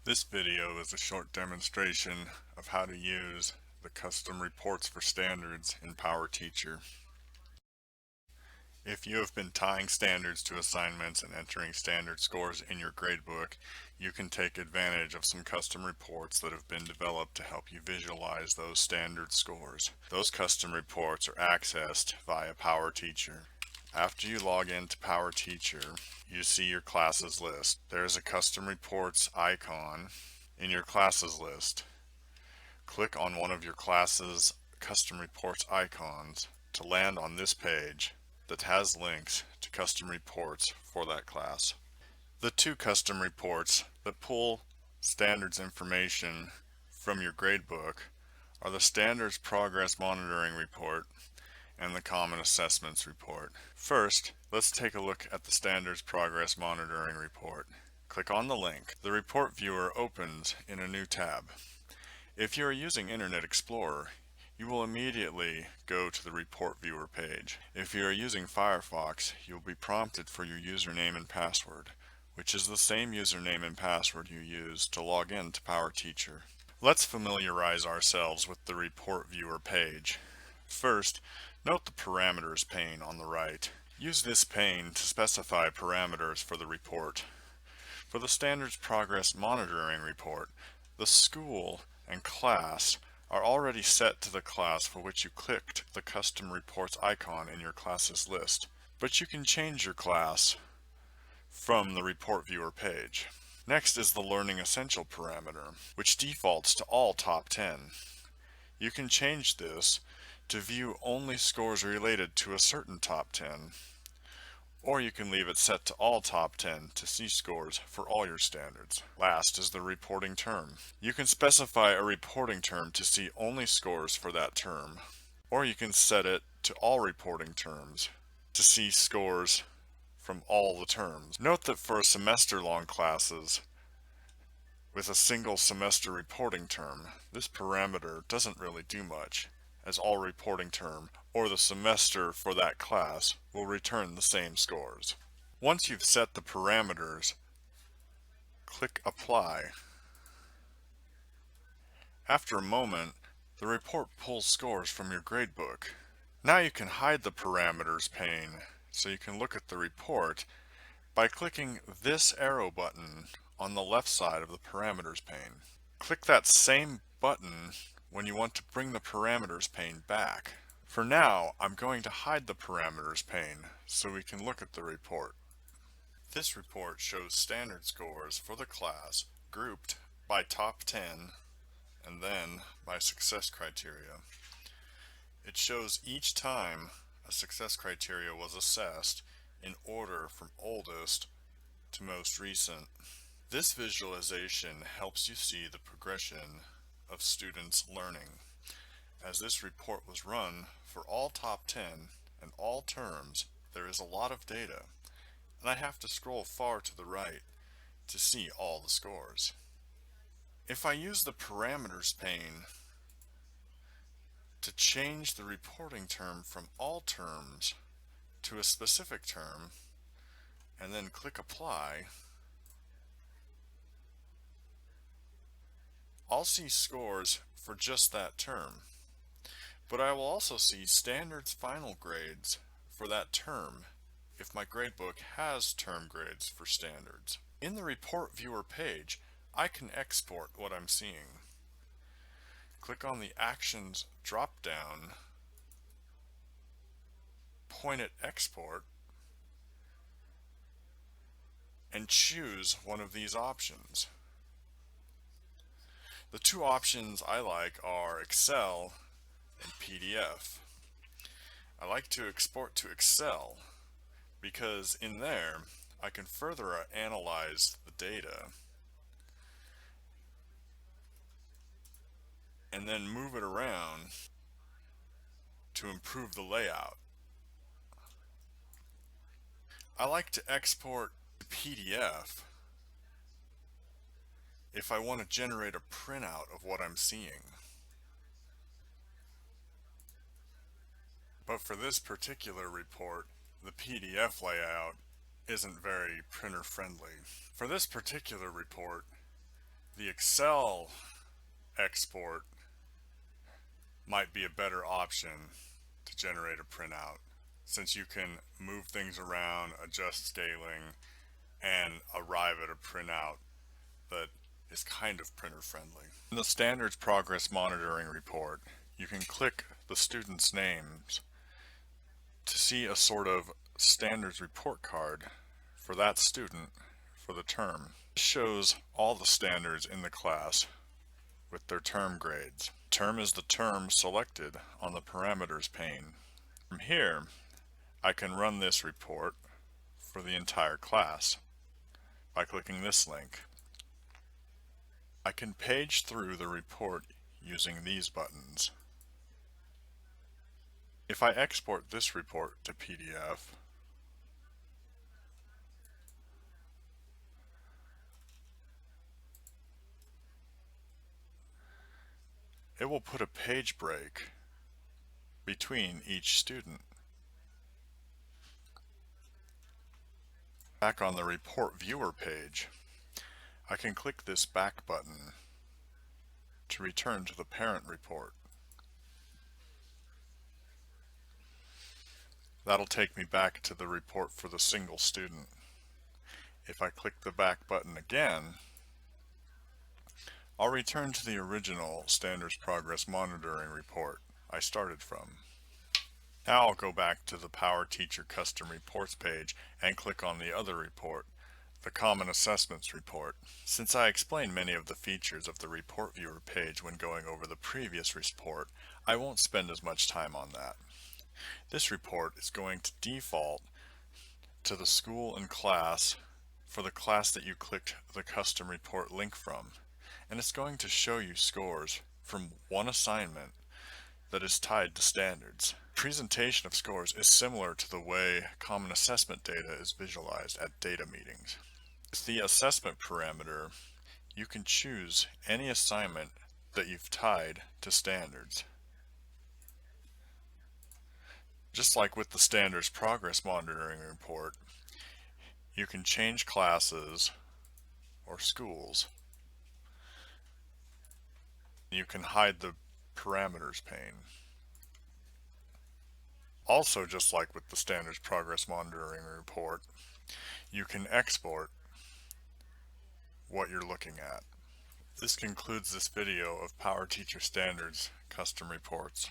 This video is a short demonstration of how to use the custom reports for standards in PowerTeacher. If you have been tying standards to assignments and entering standard scores in your gradebook, you can take advantage of some custom reports that have been developed to help you visualize those standard scores. Those custom reports are accessed via PowerTeacher. After you log into PowerTeacher, you see your classes list. There is a custom reports icon in your classes list. Click on one of your class's custom reports icons to land on this page that has links to custom reports for that class. The two custom reports that pull standards information from your gradebook are the Standards Progress Monitoring Report and the Common Assessments Report. First, let's take a look at the Standards Progress Monitoring Report. Click on the link. The report viewer opens in a new tab. If you are using Internet Explorer, you will immediately go to the report viewer page. If you are using Firefox, you will be prompted for your username and password, which is the same username and password you used to log in to PowerTeacher. Let's familiarize ourselves with the report viewer page. First, note the parameters pane on the right. Use this pane to specify parameters for the report. For the Standards Progress Monitoring Report, the school and class are already set to the class for which you clicked the custom reports icon in your classes list, but you can change your class from the report viewer page. Next is the Learning Essential parameter, which defaults to all top 10. You can change this to view only scores related to a certain top 10, or you can leave it set to all top 10 to see scores for all your standards. Last is the reporting term. You can specify a reporting term to see only scores for that term, or you can set it to all reporting terms to see scores from all the terms. Note that for semester-long classes with a single semester reporting term, this parameter doesn't really do much, as all reporting term or the semester for that class will return the same scores. Once you've set the parameters, click Apply. After a moment, the report pulls scores from your gradebook. Now you can hide the parameters pane so you can look at the report by clicking this arrow button on the left side of the parameters pane. Click that same button when you want to bring the parameters pane back. For now, I'm going to hide the parameters pane so we can look at the report. This report shows standard scores for the class grouped by top 10 and then by success criteria. It shows each time a success criteria was assessed in order from oldest to most recent. This visualization helps you see the progression of students' learning. As this report was run for all top 10 and all terms, there is a lot of data, and I have to scroll far to the right to see all the scores. If I use the parameters pane to change the reporting term from all terms to a specific term, and then click Apply, I'll see scores for just that term, but I will also see standards final grades for that term if my gradebook has term grades for standards. In the report viewer page, I can export what I'm seeing. Click on the Actions drop-down, point at Export, and choose one of these options. The two options I like are Excel and PDF. I like to export to Excel because in there I can further analyze the data and then move it around to improve the layout. I like to export to PDF if I want to generate a printout of what I'm seeing. But for this particular report, the PDF layout isn't very printer friendly. For this particular report, The Excel export might be a better option to generate a printout, since you can move things around, adjust scaling, and arrive at a printout that is kind of printer friendly. In the standards progress monitoring report, you can click the students' names to see a sort of standards report card for that student for the term. This shows all the standards in the class with their term grades. Term is the term selected on the parameters pane. From here, I can run this report for the entire class by clicking this link. I can page through the report using these buttons. If I export this report to PDF, it will put a page break between each student. Back on the report viewer page, I can click this back button to return to the parent report. That'll take me back to the report for the single student. If I click the back button again, I'll return to the original Standards Progress Monitoring report I started from. Now I'll go back to the PowerTeacher Custom Reports page and click on the other report, the Common Assessments report. Since I explained many of the features of the Report Viewer page when going over the previous report, I won't spend as much time on that. This report is going to default to the school and class for the class that you clicked the custom report link from, and it's going to show you scores from one assignment that is tied to standards. Presentation of scores is similar to the way common assessment data is visualized at data meetings. With the assessment parameter, you can choose any assignment that you've tied to standards. Just like with the standards progress monitoring report, you can change classes or schools. You can hide the parameters pane. Also, just like with the standards progress monitoring report, you can export what you're looking at. This concludes this video of PowerTeacher Standards Custom Reports.